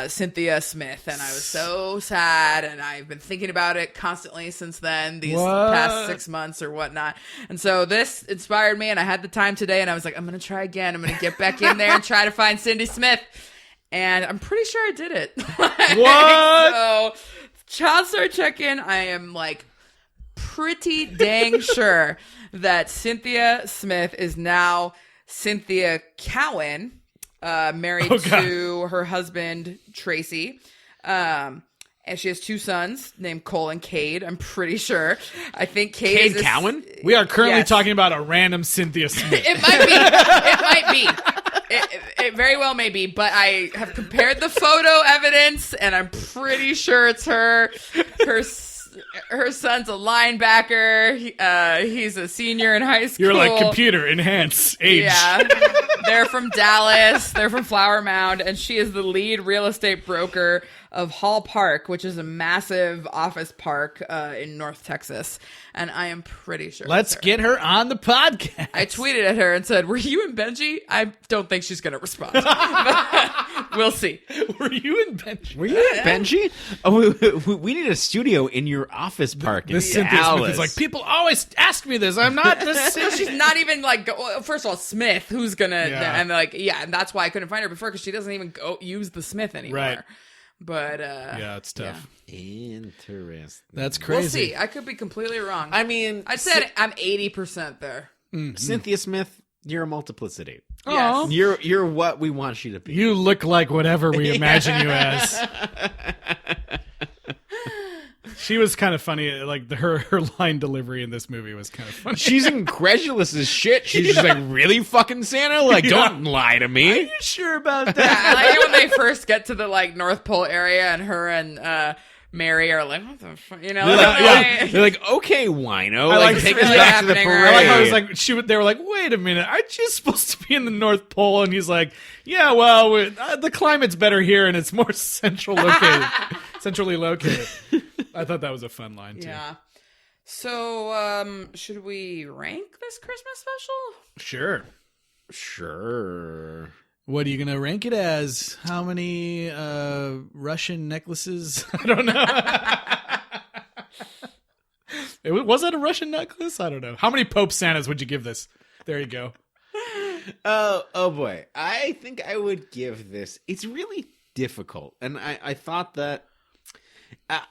Cynthia Smith, and I was so sad, and I've been thinking about it constantly since then, these What? past 6 months or whatnot. And so this inspired me, and I had the time today, and I was like, I'm gonna try again. I'm gonna get back in there and try to find Cindy Smith. And I'm pretty sure I did it. What? So, Child Star Check-In, I am like pretty dang sure that Cynthia Smith is now Cynthia Cowan, married to her husband, Tracy. And she has 2 sons named Cole and Cade, I'm pretty sure. I think Cade is... Cowan? We are currently Yes. talking about a random Cynthia Smith. It might be. It might be. It very well may be, but I have compared the photo evidence, and I'm pretty sure it's her. Her son's a linebacker. He's a senior in high school. You're like computer enhance age. Yeah. They're from Dallas. They're from Flower Mound, and she is the lead real estate broker of Hall Park, which is a massive office park in North Texas. And I am pretty sure. Let's it's her. get her on the podcast. I tweeted at her and said, "Were you in Benji?" I don't think she's going to respond. But we'll see. Were you in Benji? Were you at Benji? Oh, we need a studio in your office park in This Cynthia Smith Dallas. is like, people always ask me this. I'm not this. So she's not even like, first of all, Smith, who's going to, Yeah. and like, yeah, and that's why I couldn't find her before, because she doesn't even use the Smith anymore. Right. But, Yeah, it's tough. Interesting. That's crazy. we'll see. I could be completely wrong. I mean, I said I'm 80% there. Cynthia Smith, you're a multiplicity. Yes. You're what we want you to be. You look like whatever we imagine you as. She was kind of funny. Like her line delivery in this movie was kind of funny. She's incredulous as shit. She's just like, really, fucking Santa? Like, don't lie to me. Are you sure about that? I like it when they first get to the like North Pole area, and her and Mary are like, what the fuck, you know? They're like, okay, wino. I Like, like take it's us really back to the happening, parade. right? I like how it was like they were like, wait a minute, aren't you supposed to be in the North Pole? And he's like, yeah, well, the climate's better here and it's more centrally located. I thought that was a fun line too. Yeah. So, should we rank this Christmas special? Sure. What are you gonna rank it as? How many Russian necklaces? I don't know. Was that a Russian necklace? I don't know. How many Pope Santas would you give this? There you go. Oh boy. I think I would give this. It's really difficult, and I thought that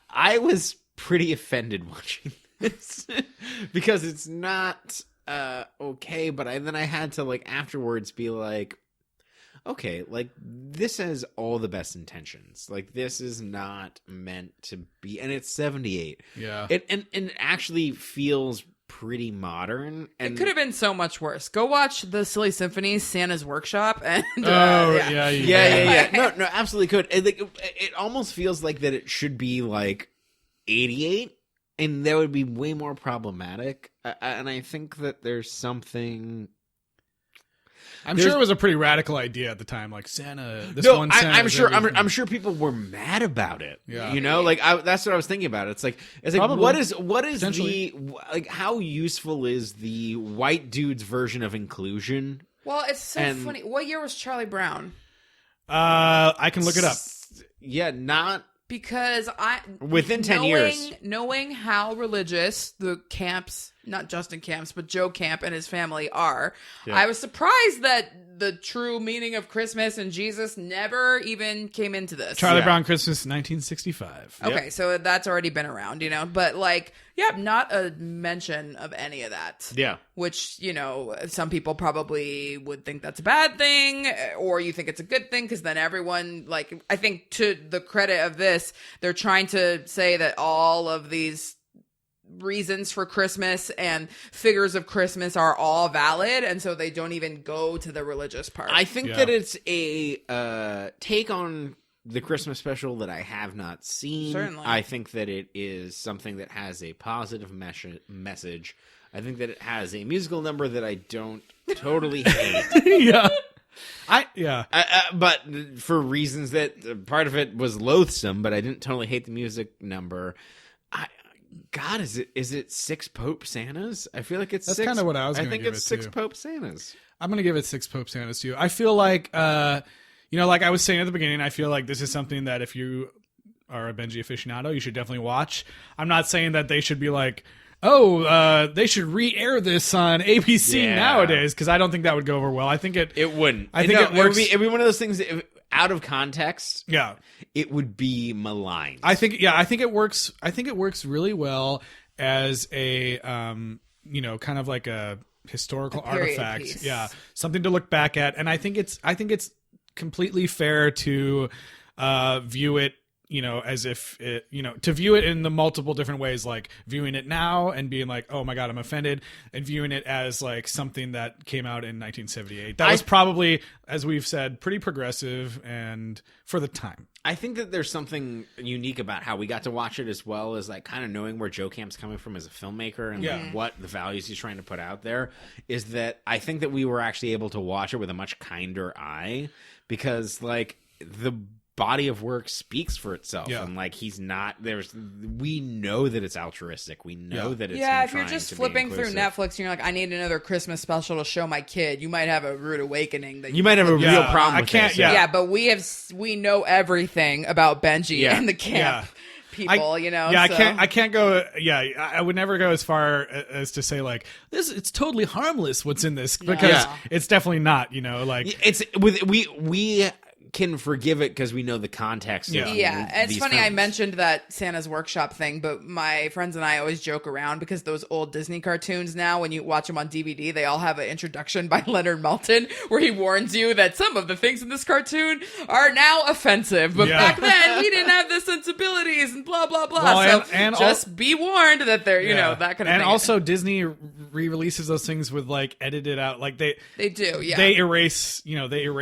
I was pretty offended watching this because it's not okay. But then I had to like afterwards be like, okay, like this has all the best intentions. Like this is not meant to be, and it's 78. Yeah. It and it actually feels pretty modern. And It could have been so much worse. Go watch the Silly Symphony, Santa's Workshop, and yeah. No, absolutely could. It almost feels like that it should be like 88, and that would be way more problematic. And I think that there's something. I'm sure it was a pretty radical idea at the time, like Santa. I'm sure. I'm sure people were mad about it. Yeah. You know, like that's what I was thinking about. It's like Probably. what is the like how useful is the white dude's version of inclusion? Well, it's so funny. What year was Charlie Brown? I can look it up. Yeah, not Because within 10 years. Knowing how religious the Camps, not Justin Camps, but Joe Camp and his family are, I was surprised that the true meaning of Christmas and Jesus never even came into this. Charlie Brown Christmas 1965. Okay, so that's already been around, you know, but not a mention of any of that. Yeah. Which, you know, some people probably would think that's a bad thing, or you think it's a good thing, because then everyone, I think to the credit of this, they're trying to say that all of these reasons for Christmas and figures of Christmas are all valid, and so they don't even go to the religious part. I think that it's a take on the Christmas special that I have not seen. Certainly. I think that it is something that has a positive message. I think that it has a musical number that I don't totally hate. But for reasons that part of it was loathsome, but I didn't totally hate the music number. God, is it 6 Pope Santas? I feel like it's That's 6. kind of what I was I going to think give it's it 6 to. Pope Santas. I'm going to give it 6 Pope Santas too. I feel like, like I was saying at the beginning, I feel like this is something that if you are a Benji aficionado, you should definitely watch. I'm not saying that they should be like, they should re-air this on ABC nowadays, because I don't think that would go over well. I think it wouldn't. I think it works. It'd be one of those things that out of context. Yeah, it would be maligned. I think it works. I think it works really well as a kind of like a historical artifact. Piece. Yeah, something to look back at, and I think it's completely fair to view it, as if it, to view it in the multiple different ways, like viewing it now and being like, oh my God, I'm offended, and viewing it as like something that came out in 1978. That was probably, as we've said, pretty progressive and for the time. I think that there's something unique about how we got to watch it, as well as like kind of knowing where Joe Camp's coming from as a filmmaker and like what the values he's trying to put out there, is that I think that we were actually able to watch it with a much kinder eye, because like the body of work speaks for itself, and like we know that it's altruistic, we know that it's if you're just flipping through Netflix and you're like, I need another Christmas special to show my kid, you might have a rude awakening that you might have a real problem with this. But we know everything about Benji and the camp people, I can't go. I would never go as far as to say like this. It's totally harmless what's in this, because it's definitely not. It's with we can forgive it because we know the context. It's funny I mentioned that Santa's Workshop thing, but my friends and I always joke around, because those old Disney cartoons now, when you watch them on DVD, they all have an introduction by Leonard Maltin where he warns you that some of the things in this cartoon are now offensive, but back then we didn't have the sensibilities and blah blah blah. Well, so just be warned that they're that kind of thing. And also Disney re-releases those things with like edited out, like they do. They erase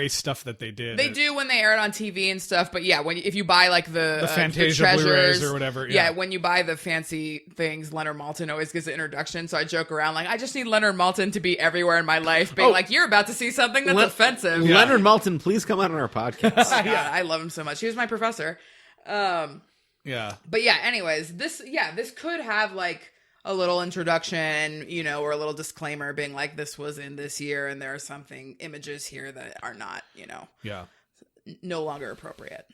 stuff that they did. They do when they air it on TV and stuff, but if you buy like the Fantasia treasures, Blu-rays or whatever, when you buy the fancy things, Leonard Maltin always gives an introduction. So I joke around like, I just need Leonard Maltin to be everywhere in my life, being like, you're about to see something that's offensive. Leonard Maltin, please come out on our podcast. I love him so much. He was my professor. But anyways, this could have like a little introduction, or a little disclaimer being like, this was in this year and there are something images here that are not, no longer appropriate.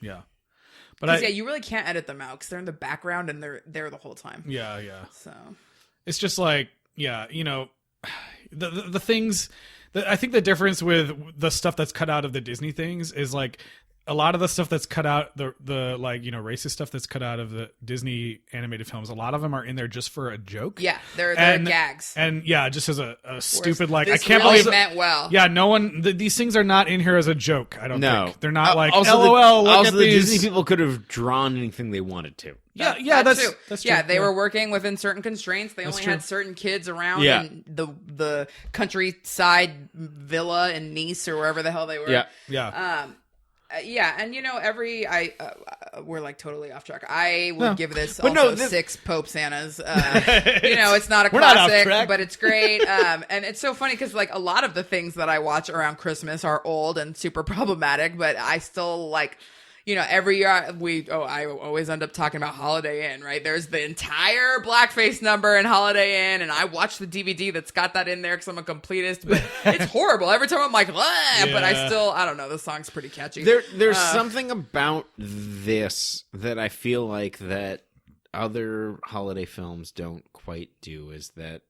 But you really can't edit them out because they're in the background and they're there the whole time. So it's just like the things that I think the difference with the stuff that's cut out of the Disney things is like a lot of the stuff that's cut out, the like, you know, racist stuff that's cut out of the Disney animated films, a lot of them are in there just for a joke. Yeah, they're And- gags. And yeah, just as a stupid, like, I This can't really believe meant well. Yeah, no one, these things are not in here as a joke, I don't No, think. They're not like, also LOL, look also at the these. Disney people could have drawn anything they wanted to. Yeah, That that's too. that's yeah, true. they were working within certain constraints. They only true. had certain kids around Yeah. in the countryside villa in Nice or wherever the hell they were. Yeah. Yeah. Yeah, and you know, we're like totally off track. I would give this But also no, this- 6 Pope Santas. You know, it's not a We're not off classic, track. but it's great. And it's so funny because like a lot of the things that I watch around Christmas are old and super problematic, but I still like. You know, every year I always end up talking about Holiday Inn, right? There's the entire blackface number in Holiday Inn, and I watch the DVD that's got that in there because I'm a completist, but it's horrible. Every time I'm like, "Ah," but I don't know, the song's pretty catchy. There's something about this that I feel like that other holiday films don't quite do, is that,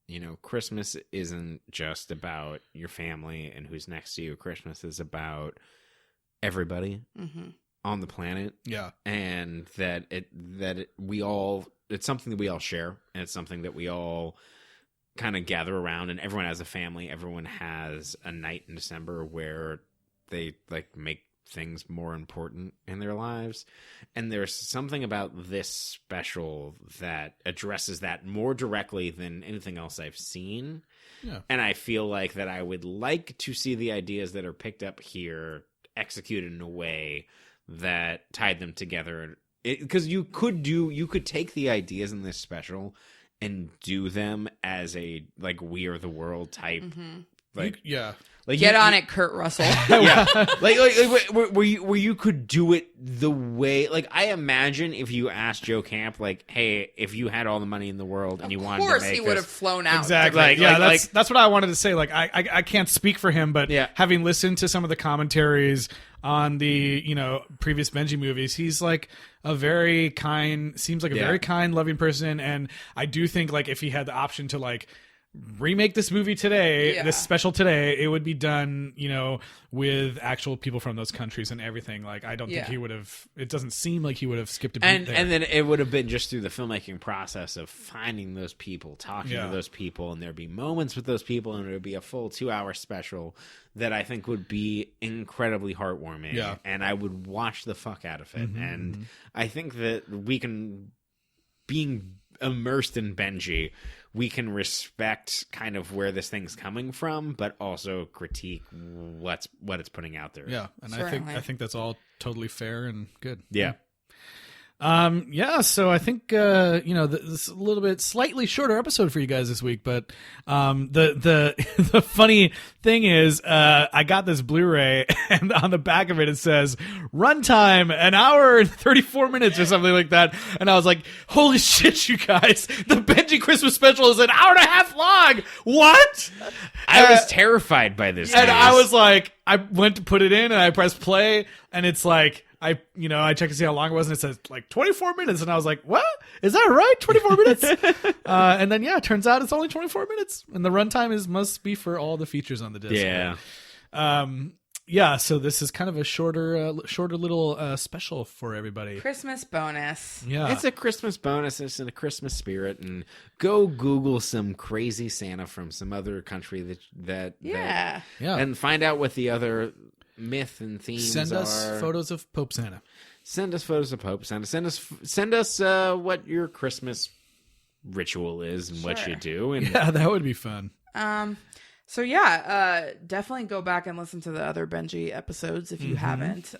you know, Christmas isn't just about your family and who's next to you. Christmas is about everybody on the planet, Yeah. and it's something that we all share, and it's something that we all kind of gather around, and everyone has a family. Everyone has a night in December where they like make things more important in their lives, and there's something about this special that addresses that more directly than anything else I've seen. Yeah. And I feel like that I would like to see the ideas that are picked up here executed in a way that tied them together, because you could take the ideas in this special and do them as a like We Are the World type, like Yeah. like Get you- on it, Kurt Russell. yeah, like where you could do it the way, like, I imagine if you asked Joe Camp, like, hey, if you had all the money in the world and you Of wanted to course, make he would this- have flown out. Exactly. Like- yeah, like- that's what I wanted to say. Like, I can't speak for him, but Yeah. having listened to some of the commentaries on the, you know, previous Benji movies, he's like very kind, loving person. And I do think, like, if he had the option to, like, remake this movie today, Yeah. this special today, it would be done, you know, with actual people from those countries and everything. Like, I don't think Yeah. he would have, it doesn't seem like he would have skipped a beat and there. and then it would have been just through the filmmaking process of finding those people, talking Yeah. to those people, and there'd be moments with those people, and it would be a full 2-hour special that I think would be incredibly heartwarming. Yeah. And I would watch the fuck out of it. And I think that we can, being immersed in Benji, we can respect kind of where this thing's coming from, but also critique what it's putting out there. yeah. And Certainly. I think that's all totally fair and good. Yeah. Yeah, so I think you know, this is a little bit slightly shorter episode for you guys this week, but the the funny thing is I got this Blu-ray, and on the back of it says runtime 1 hour and 34 minutes or something like that, and I was like, holy shit, you guys, the Benji Christmas special is 1.5 hours long. What? I was terrified by this. And news. I was like, I went to put it in and I pressed play, and it's like, I checked to see how long it was, and it says like 24 minutes, and I was like, what? Is that right? 24 minutes? And then yeah, it turns out it's only 24 minutes, and the runtime must be for all the features on the disc. yeah. Yeah. So this is kind of a shorter little special for everybody. Christmas bonus. Yeah. It's a Christmas bonus. It's in a Christmas spirit, and go Google some crazy Santa from some other country that Yeah. Yeah. and find out what the other myth and themes Send us are. photos of Pope Santa. Send us photos of Pope Santa. Send us what your Christmas ritual is and what Sure. you do. And Yeah, that would be fun. So yeah, definitely go back and listen to the other Benji episodes if you haven't.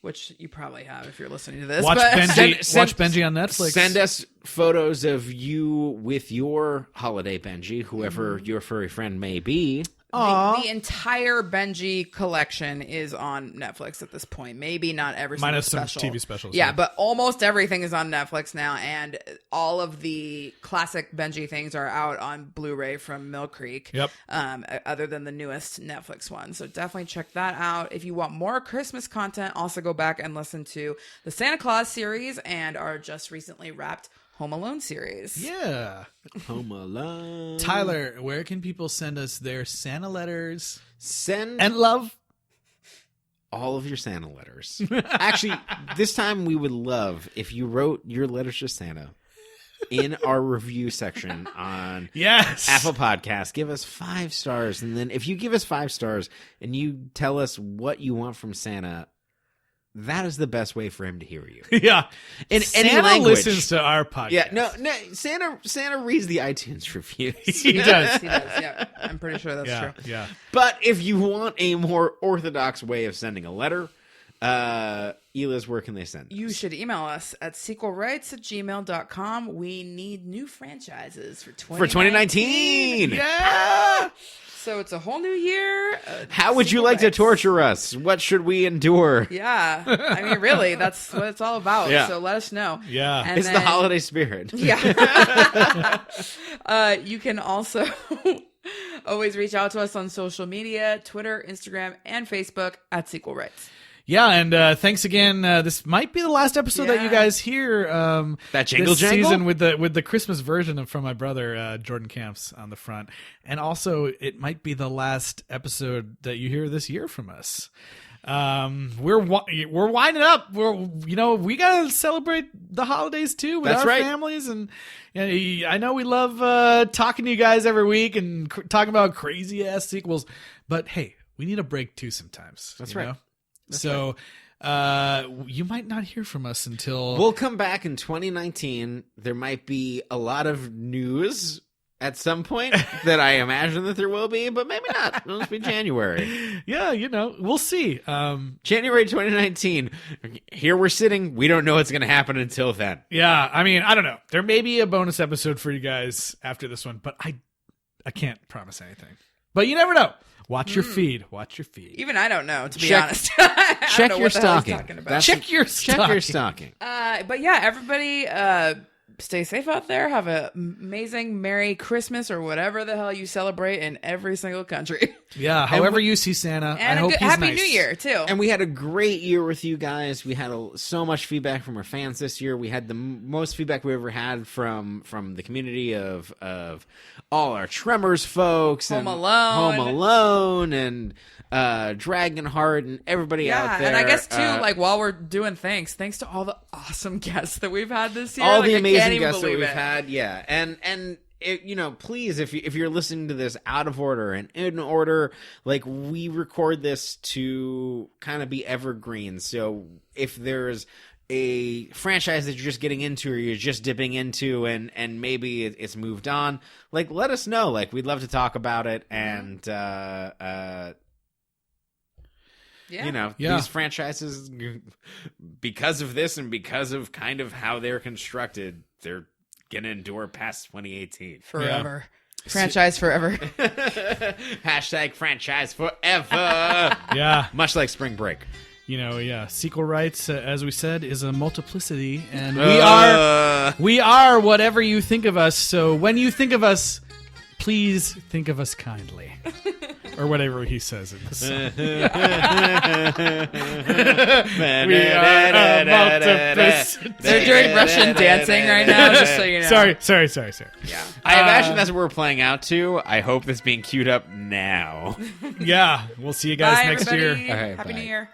Which you probably have if you're listening to this. Watch but- Benji. Watch Benji on Netflix. Send us photos of you with your holiday Benji, whoever your furry friend may be. The entire Benji collection is on Netflix at this point. Maybe not every single Minus some special. TV specials, Yeah, yeah. but almost everything is on Netflix now, and all of the classic Benji things are out on Blu-ray from Mill Creek. Yep. Other than the newest Netflix one, so definitely check that out. If you want more Christmas content, also go back and listen to the Santa Claus series and our just recently wrapped Home Alone series. Yeah. Home Alone. Tyler, where can people send us their Santa letters Send and love? all of your Santa letters. Actually, this time we would love if you wrote your letters to Santa in our review section on Yes. Apple Podcasts. Give us 5 stars. And then if you give us 5 stars and you tell us what you want from Santa, that is the best way for him to hear you. Yeah. In any Santa language. listens to our podcast. Yeah, no, Santa reads the iTunes reviews. He does. He does, yeah. I'm pretty sure that's Yeah. true. Yeah. But if you want a more orthodox way of sending a letter, Eliz, where can they send? You should email us at sequelrights@gmail.com. We need new franchises for 2019. For 2019. Yeah. So it's a whole new year. How would you Sequel like to Rights. torture us? What should we endure? Yeah. I mean, really, that's what it's all about. Yeah. So let us know. Yeah. And It's the then- holiday spirit. Yeah. You can also always reach out to us on social media, Twitter, Instagram, and Facebook at Sequel Rights. Yeah, and thanks again. This might be the last episode that you Yeah. guys hear. That jingle this jangle? season with the Christmas version from my brother Jordan Camps on the front, and also it might be the last episode that you hear this year from us. We're winding up. We gotta celebrate the holidays too with That's our right. families, and I know we love talking to you guys every week and talking about crazy ass sequels. But hey, we need a break too sometimes. That's you right. know? So you might not hear from us until We'll come back in 2019. There might be a lot of news at some point that I imagine that there will be, but maybe not. It'll just be January. yeah, we'll see. January 2019. Here we're sitting. We don't know what's going to happen until then. Yeah, I mean, I don't know. There may be a bonus episode for you guys after this one, but I can't promise anything. But you never know. Watch your feed. Watch your feed. Even I don't know, to be Check- honest. I don't Check know your what the hell he's stocking. talking about. That's- Check your Check your stocking. But yeah, everybody stay safe out there. Have an amazing Merry Christmas or whatever the hell you celebrate in every single country. Yeah, however you see Santa, And I a hope good he's Happy nice. New Year, too. And we had a great year with you guys. We had so much feedback from our fans this year. We had the most feedback we ever had from the community of all our Tremors folks, Home and Alone. Home Alone, and Dragonheart, and everybody out there. And I guess, too, while we're doing thanks to all the awesome guests that we've had this year. all Like, the I can't amazing even guests that believe we've it. had, yeah, and please, if you're listening to this out of order and in order, like, we record this to kind of be evergreen. So if there's a franchise that you're just getting into or you're just dipping into and maybe it's moved on, like, let us know. Like, we'd love to talk about it, and Yeah. these franchises, because of this and because of kind of how they're constructed, they're gonna endure past 2018. Forever. Franchise forever. Hashtag franchise forever. Yeah, Much like spring break. Sequel rights, as we said, is a multiplicity, and we are whatever you think of us. So when you think of us, please think of us kindly, or whatever he says in the song. We are a multiplicity. They're doing Russian dancing right now, just so you know. Sorry. Yeah. I imagine that's what we're playing out to. I hope that's being queued up now. Yeah, we'll see you guys Bye, next everybody. year. All right, Happy bye. New Year.